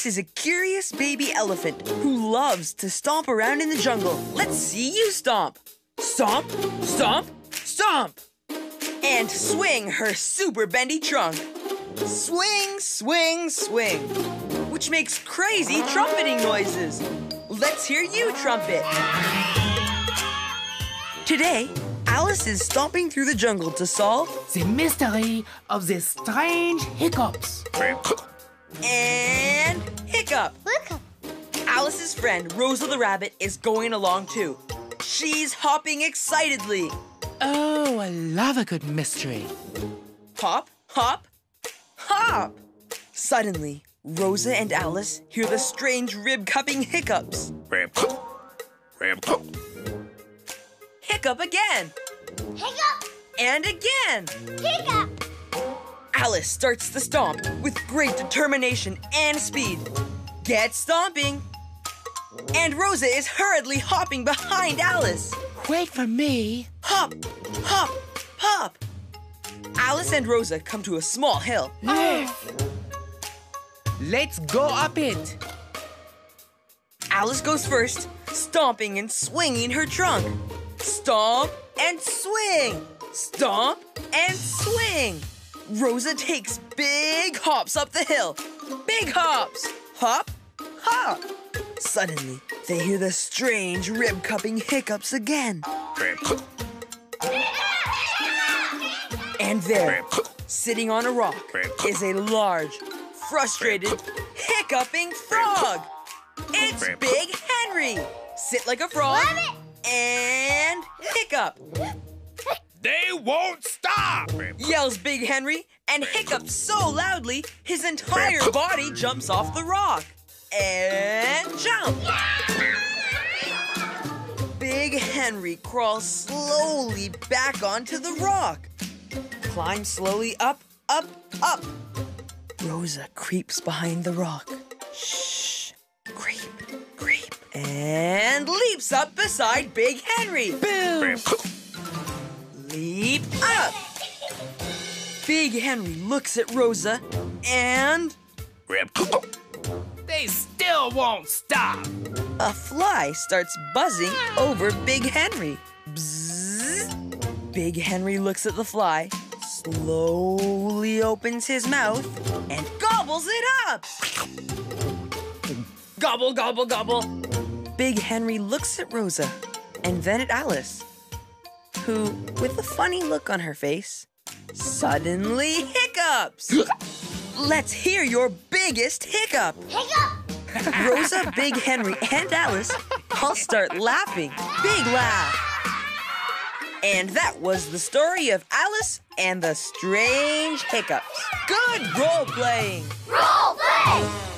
Alice is a curious baby elephant who loves to stomp around in the jungle. Let's see you stomp. Stomp, stomp, stomp. And swing her super bendy trunk. Swing, swing, swing. Which makes crazy trumpeting noises. Let's hear you trumpet. Today, Alice is stomping through the jungle to solve the mystery of the strange hiccups. And hiccup. Alice's friend, Rosa the rabbit, is going along too. She's hopping excitedly. Oh, I love a good mystery. Hop, hop, hop. Suddenly, Rosa and Alice hear the strange rib-cupping hiccups. Hiccup again. Hiccup! And again. Hiccup! Alice starts to stomp with great determination and speed. Get stomping. And Rosa is hurriedly hopping behind Alice. Wait for me. Hop, hop, hop. Alice and Rosa come to a small hill. Let's go up it. Alice goes first, stomping and swinging her trunk. Stomp and swing. Stomp and swing. Rosa takes big hops up the hill. Big hops. Hop, hop. Suddenly, they hear the strange rib-cupping hiccups again. And there, sitting on a rock, is a large, frustrated, hiccuping frog. It's Big Henry. Sit like a frog and hiccup. They won't stop! Yells Big Henry and hiccups so loudly his entire body jumps off the rock. And jump! Big Henry crawls slowly back onto the rock. Climbs slowly up, up, up. Rosa creeps behind the rock. Shh. Creep, creep. And leaps up beside Big Henry. Boom! Leap up. Big Henry looks at Rosa and... They still won't stop! a fly starts buzzing over Big Henry. Bzzz. Big Henry looks at the fly, slowly opens his mouth, and gobbles it up. Gobble, gobble, gobble. Big Henry looks at Rosa and then at Alice, who, with a funny look on her face, suddenly hiccups. Let's hear your biggest hiccup. Hiccup! Rosa, Big Henry, and Alice all start laughing. Big laugh. And that was the story of Alice and the Strange Hiccups. Good role playing. Role play!